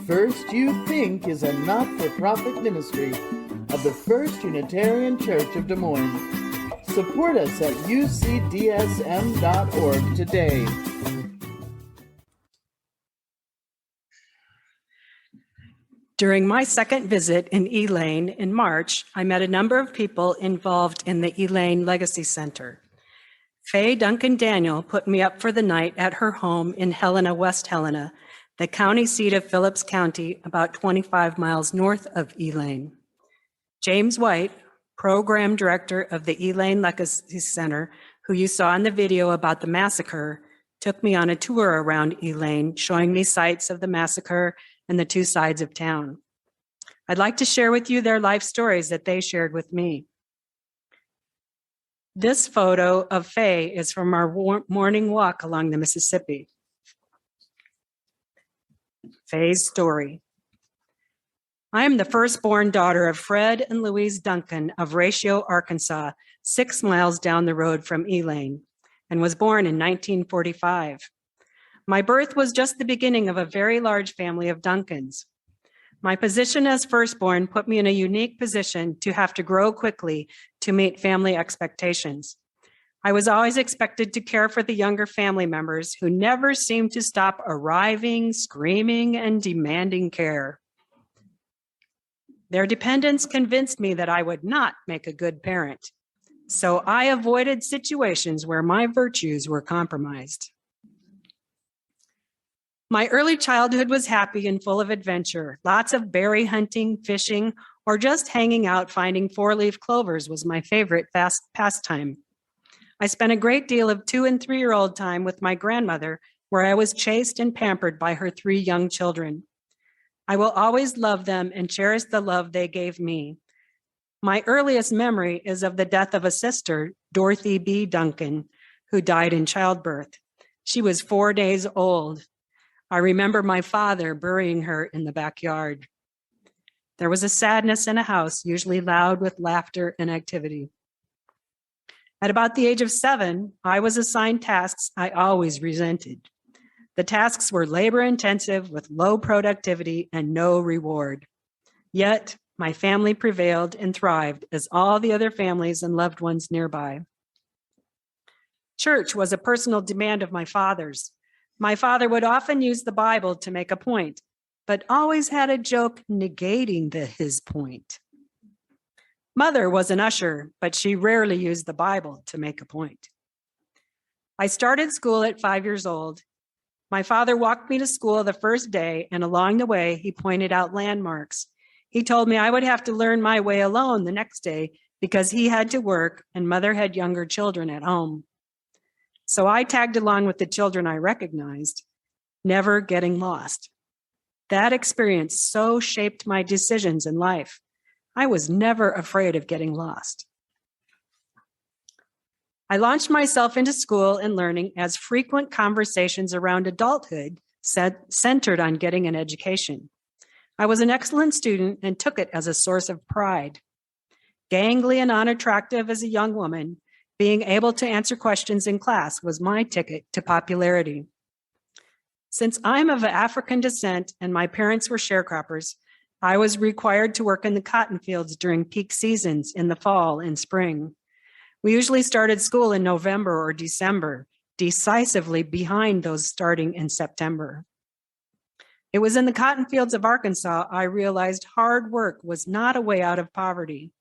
First You Think is a not-for-profit ministry of the First Unitarian Church of Des Moines. Support us at ucdsm.org today. During my second visit in Elaine in March, I met a number of people involved in the Elaine Legacy Center. Faye Duncan Daniel put me up for the night at her home in Helena, West Helena, the county seat of Phillips County, about 25 miles north of Elaine. James Wright, program director of the Elaine Legacy Center, who you saw in the video about the massacre, took me on a tour around Elaine, showing me sights of the massacre and the two sides of town. I'd like to share with you their life stories that they shared with me. This photo of Faye is from our morning walk along the Mississippi. Faye's story. I am the firstborn daughter of Fred and Louise Duncan of Ratio, Arkansas, 6 miles down the road from Elaine, and was born in 1945. My birth was just the beginning of a very large family of Duncans. My position as firstborn put me in a unique position to have to grow quickly to meet family expectations. I was always expected to care for the younger family members who never seemed to stop arriving, screaming, and demanding care. Their dependence convinced me that I would not make a good parent, so I avoided situations where my virtues were compromised. My early childhood was happy and full of adventure. Lots of berry hunting, fishing, or just hanging out finding four-leaf clovers was my favorite pastime. I spent a great deal of 2- and 3-year-old time with my grandmother, where I was chased and pampered by her 3 young children. I will always love them and cherish the love they gave me. My earliest memory is of the death of a sister, Dorothy B. Duncan, who died in childbirth. She was 4 days old. I remember my father burying her in the backyard. There was a sadness in a house, usually loud with laughter and activity. At about the age of 7, I was assigned tasks I always resented. The tasks were labor-intensive with low productivity and no reward. Yet, my family prevailed and thrived as all the other families and loved ones nearby. Church was a personal demand of my father's. My father would often use the Bible to make a point, but always had a joke negating his point. Mother was an usher, but she rarely used the Bible to make a point. I started school at 5 years old. My father walked me to school the first day, and along the way, he pointed out landmarks. He told me I would have to learn my way alone the next day because he had to work and mother had younger children at home. So I tagged along with the children I recognized, never getting lost. That experience so shaped my decisions in life. I was never afraid of getting lost. I launched myself into school and learning as frequent conversations around adulthood centered on getting an education. I was an excellent student and took it as a source of pride. Gangly and unattractive as a young woman, being able to answer questions in class was my ticket to popularity. Since I'm of African descent and my parents were sharecroppers, I was required to work in the cotton fields during peak seasons in the fall and spring. We usually started school in November or December, decisively behind those starting in September. It was in the cotton fields of Arkansas I realized hard work was not a way out of poverty.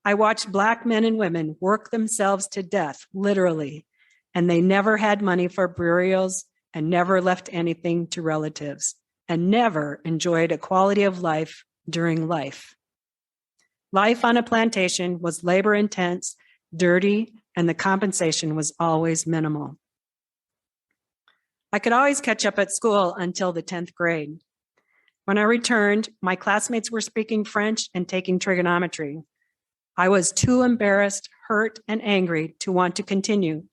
I watched Black men and women work themselves to death, literally, and they never had money for burials and never left anything to relatives and never enjoyed a quality of life during life. Life on a plantation was labor intense, dirty, and the compensation was always minimal. I could always catch up at school until the 10th grade. When I returned, my classmates were speaking French and taking trigonometry. I was too embarrassed, hurt, and angry to want to continue,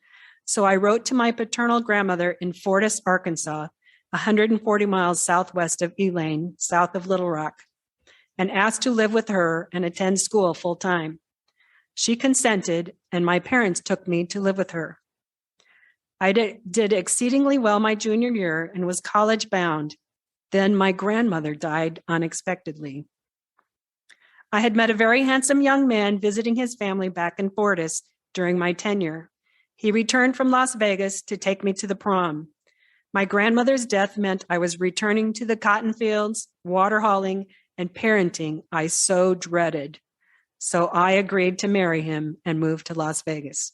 so I wrote to my paternal grandmother in Fortis, Arkansas, 140 miles southwest of Elaine, south of Little Rock, and asked to live with her and attend school full-time. She consented, and my parents took me to live with her. I did exceedingly well my junior year and was college-bound. Then my grandmother died unexpectedly. I had met a very handsome young man visiting his family back in Fortis during my tenure. He returned from Las Vegas to take me to the prom. My grandmother's death meant I was returning to the cotton fields, water hauling, and parenting I so dreaded. So I agreed to marry him and move to Las Vegas.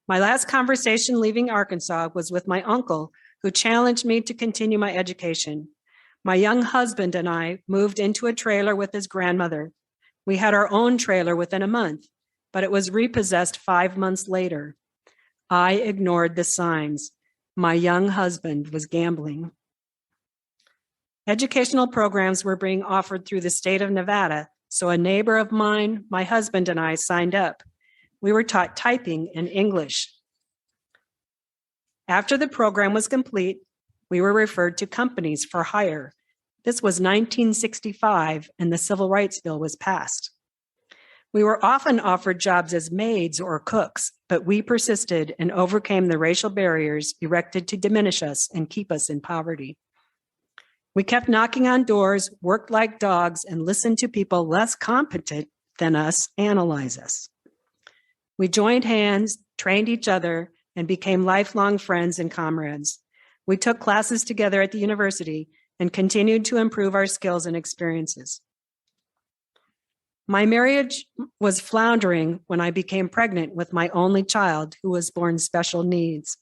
My last conversation leaving Arkansas was with my uncle, who challenged me to continue my education. My young husband and I moved into a trailer with his grandmother. We had our own trailer within a month, but it was repossessed 5 months later. I ignored the signs. My young husband was gambling. Educational programs were being offered through the state of Nevada, so a neighbor of mine, my husband, and I signed up. We were taught typing and English. After the program was complete, we were referred to companies for hire. This was 1965, and the Civil Rights Bill was passed. We were often offered jobs as maids or cooks, but we persisted and overcame the racial barriers erected to diminish us and keep us in poverty. We kept knocking on doors, worked like dogs, and listened to people less competent than us analyze us. We joined hands, trained each other, and became lifelong friends and comrades. We took classes together at the university and continued to improve our skills and experiences. My marriage was floundering when I became pregnant with my only child, who was born special needs.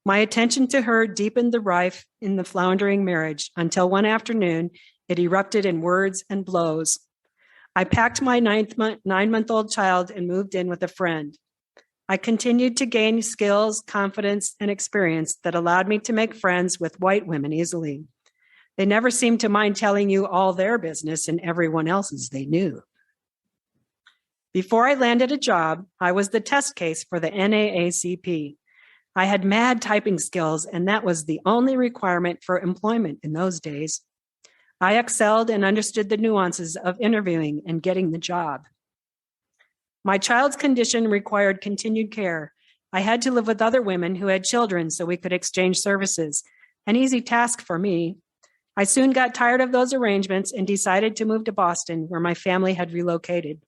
My attention to her deepened the rift in the floundering marriage until one afternoon it erupted in words and blows. I packed my 9-month-old child and moved in with a friend. I continued to gain skills, confidence, and experience that allowed me to make friends with white women easily. They never seemed to mind telling you all their business and everyone else's they knew. Before I landed a job, I was the test case for the NAACP. I had mad typing skills, and that was the only requirement for employment in those days. I excelled and understood the nuances of interviewing and getting the job. My child's condition required continued care. I had to live with other women who had children so we could exchange services, an easy task for me. I soon got tired of those arrangements and decided to move to Boston, where my family had relocated.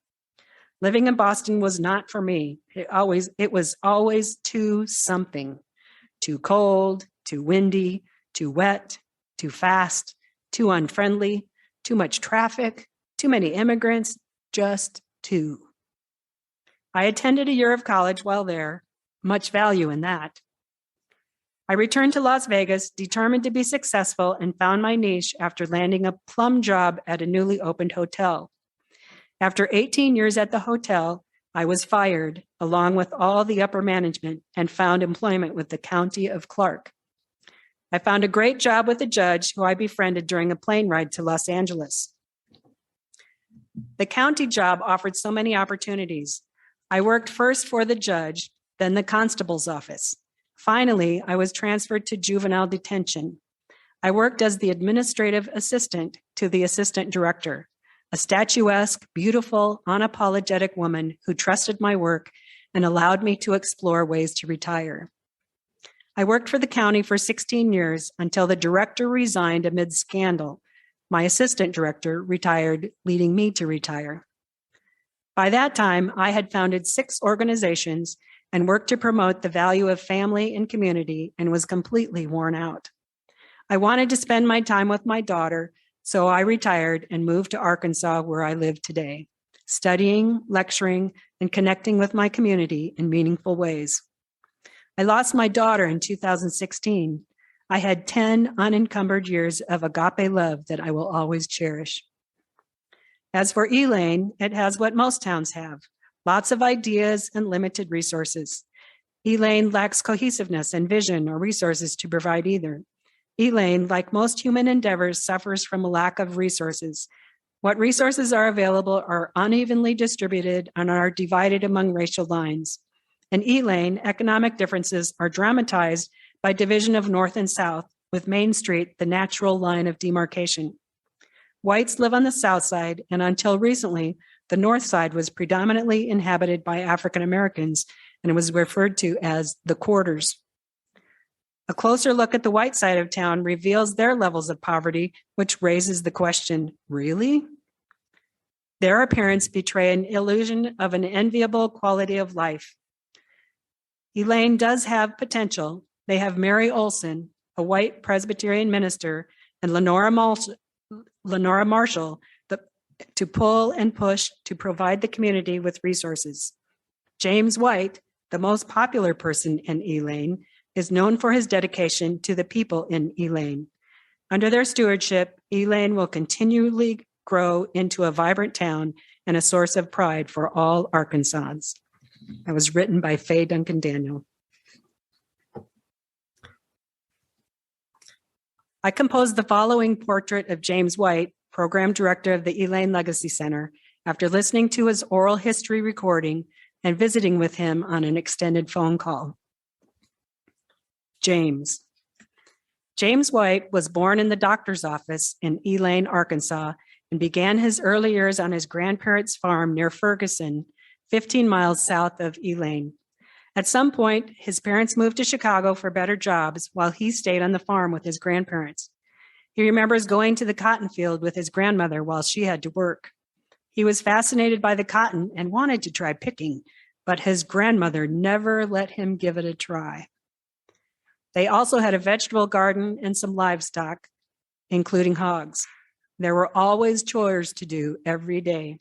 Living in Boston was not for me. It was always too something. Too cold, too windy, too wet, too fast, too unfriendly, too much traffic, too many immigrants, just too. I attended a year of college while there, much value in that. I returned to Las Vegas, determined to be successful, and found my niche after landing a plum job at a newly opened hotel. After 18 years at the hotel, I was fired, along with all the upper management, and found employment with the County of Clark. I found a great job with a judge who I befriended during a plane ride to Los Angeles. The county job offered so many opportunities. I worked first for the judge, then the constable's office. Finally, I was transferred to juvenile detention. I worked as the administrative assistant to the assistant director, a statuesque, beautiful, unapologetic woman who trusted my work and allowed me to explore ways to retire. I worked for the county for 16 years until the director resigned amid scandal. My assistant director retired, leading me to retire. By that time, I had founded 6 organizations and worked to promote the value of family and community and was completely worn out. I wanted to spend my time with my daughter, so I retired and moved to Arkansas, where I live today, studying, lecturing, and connecting with my community in meaningful ways. I lost my daughter in 2016. I had 10 unencumbered years of agape love that I will always cherish. As for Elaine, it has what most towns have, lots of ideas and limited resources. Elaine lacks cohesiveness and vision or resources to provide either. Elaine, like most human endeavors, suffers from a lack of resources. What resources are available are unevenly distributed and are divided among racial lines. In Elaine, economic differences are dramatized by division of North and South, with Main Street the natural line of demarcation. Whites live on the South Side, and until recently, the North Side was predominantly inhabited by African Americans and was referred to as the quarters. A closer look at the white side of town reveals their levels of poverty, which raises the question, really? Their appearance betray an illusion of an enviable quality of life. Elaine does have potential. They have Mary Olson, a white Presbyterian minister, and Lenora Marshall to pull and push to provide the community with resources. James White, the most popular person in Elaine, is known for his dedication to the people in Elaine. Under their stewardship, Elaine will continually grow into a vibrant town and a source of pride for all Arkansans. That was written by Faye Duncan Daniel. I composed the following portrait of James White, program director of the Elaine Legacy Center, after listening to his oral history recording and visiting with him on an extended phone call. James White was born in the doctor's office in Elaine, Arkansas, and began his early years on his grandparents' farm near Ferguson, 15 miles south of Elaine. At some point, his parents moved to Chicago for better jobs while he stayed on the farm with his grandparents. He remembers going to the cotton field with his grandmother while she had to work. He was fascinated by the cotton and wanted to try picking, but his grandmother never let him give it a try. They also had a vegetable garden and some livestock, including hogs. There were always chores to do every day.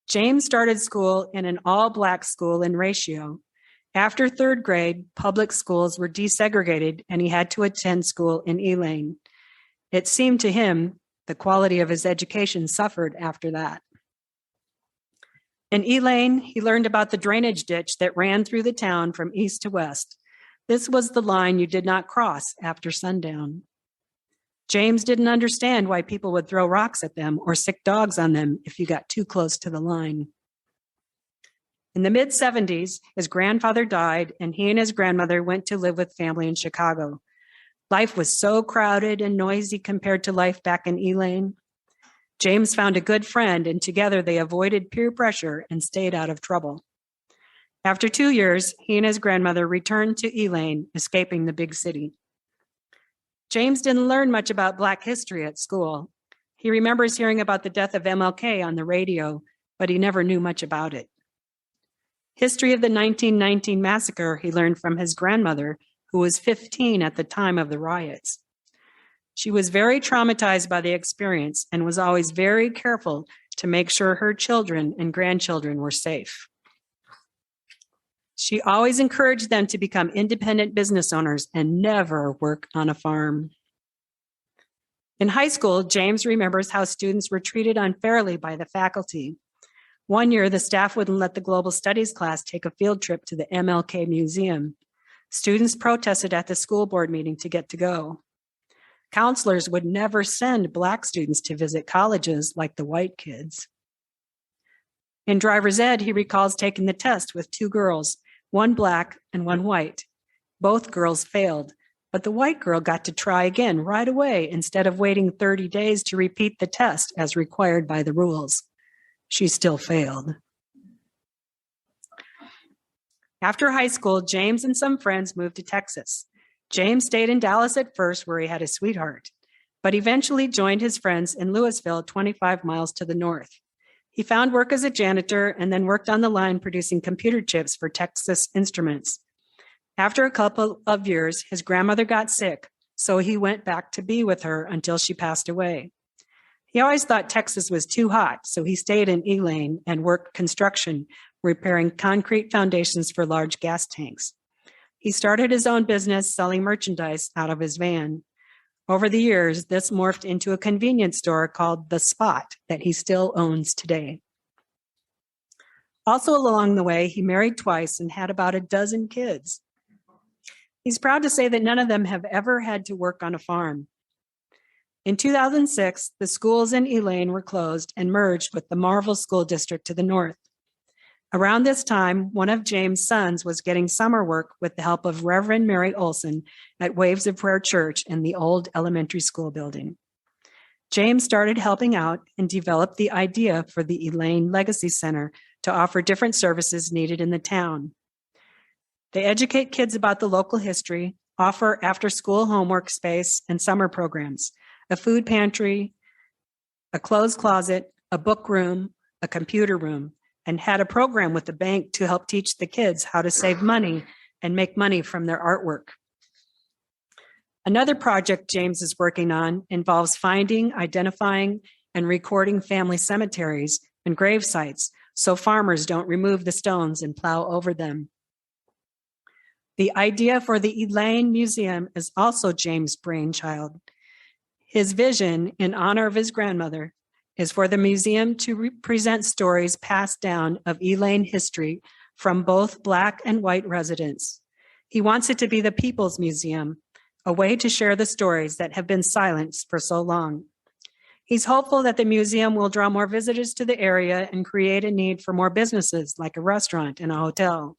James started school in an all-black school in Ratio. After third grade, public schools were desegregated and he had to attend school in Elaine. It seemed to him the quality of his education suffered after that. In Elaine, he learned about the drainage ditch that ran through the town from east to west. This was the line you did not cross after sundown. James didn't understand why people would throw rocks at them or sick dogs on them if you got too close to the line. In the mid-70s, his grandfather died and he and his grandmother went to live with family in Chicago. Life was so crowded and noisy compared to life back in Elaine. James found a good friend and together they avoided peer pressure and stayed out of trouble. After 2 years, he and his grandmother returned to Elaine, escaping the big city. James didn't learn much about Black history at school. He remembers hearing about the death of MLK on the radio, but he never knew much about it. History of the 1919 massacre he learned from his grandmother, who was 15 at the time of the riots. She was very traumatized by the experience and was always very careful to make sure her children and grandchildren were safe. She always encouraged them to become independent business owners and never work on a farm. In high school, James remembers how students were treated unfairly by the faculty. One year, the staff wouldn't let the Global Studies class take a field trip to the MLK Museum. Students protested at the school board meeting to get to go. Counselors would never send Black students to visit colleges like the white kids. In driver's ed, he recalls taking the test with 2 girls, one Black and one white. Both girls failed, but the white girl got to try again right away instead of waiting 30 days to repeat the test as required by the rules. She still failed. After high school, James and some friends moved to Texas. James stayed in Dallas at first, where he had a sweetheart, but eventually joined his friends in Louisville, 25 miles to the north. He found work as a janitor and then worked on the line producing computer chips for Texas Instruments. After a couple of years, his grandmother got sick, so he went back to be with her until she passed away. He always thought Texas was too hot, so he stayed in Elaine and worked construction, repairing concrete foundations for large gas tanks. He started his own business selling merchandise out of his van. Over the years, this morphed into a convenience store called The Spot that he still owns today. Also along the way, he married twice and had about a dozen kids. He's proud to say that none of them have ever had to work on a farm. In 2006, the schools in Elaine were closed and merged with the Marvel School District to the north. Around this time, one of James' sons was getting summer work with the help of Reverend Mary Olson at Waves of Prayer Church in the old elementary school building. James started helping out and developed the idea for the Elaine Legacy Center to offer different services needed in the town. They educate kids about the local history, offer after-school homework space and summer programs, a food pantry, a clothes closet, a book room, a computer room, and had a program with the bank to help teach the kids how to save money and make money from their artwork. Another project James is working on involves finding, identifying, and recording family cemeteries and grave sites so farmers don't remove the stones and plow over them. The idea for the Elaine Museum is also James' brainchild. His vision, in honor of his grandmother, is for the museum to present stories passed down of Elaine history from both Black and white residents. He wants it to be the People's Museum, a way to share the stories that have been silenced for so long. He's hopeful that the museum will draw more visitors to the area and create a need for more businesses like a restaurant and a hotel.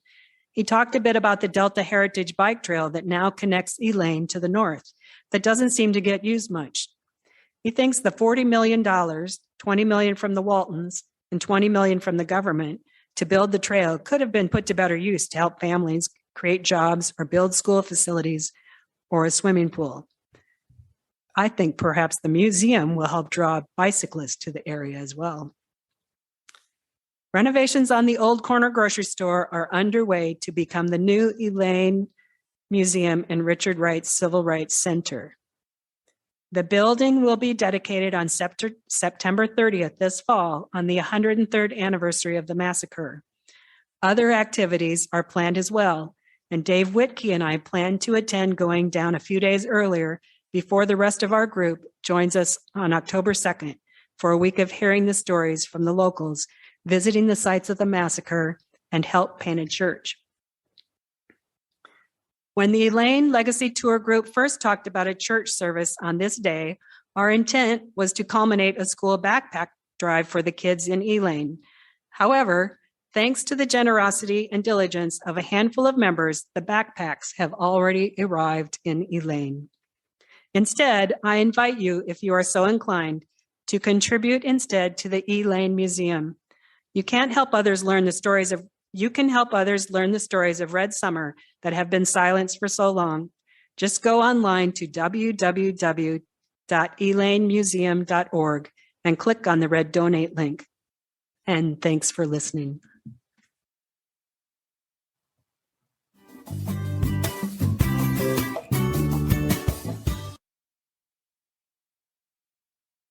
He talked a bit about the Delta Heritage Bike Trail that now connects Elaine to the north, that doesn't seem to get used much. He thinks the $40 million, $20 million from the Waltons and $20 million from the government to build the trail could have been put to better use to help families create jobs or build school facilities or a swimming pool. I think perhaps the museum will help draw bicyclists to the area as well. Renovations on the old corner grocery store are underway to become the new Elaine Museum and Richard Wright Civil Rights Center. The building will be dedicated on September 30th this fall on the 103rd anniversary of the massacre. Other activities are planned as well, and Dave Whitkey and I plan to attend going down a few days earlier before the rest of our group joins us on October 2nd for a week of hearing the stories from the locals, visiting the sites of the massacre, and help paint a church. When the Elaine Legacy Tour Group first talked about a church service on this day, our intent was to culminate a school backpack drive for the kids in Elaine. However, thanks to the generosity and diligence of a handful of members, the backpacks have already arrived in Elaine. Instead, I invite you, if you are so inclined, to contribute instead to the Elaine Museum. You can help others learn the stories of Red Summer that have been silenced for so long. Just go online to www.elainemuseum.org and click on the red donate link. And thanks for listening.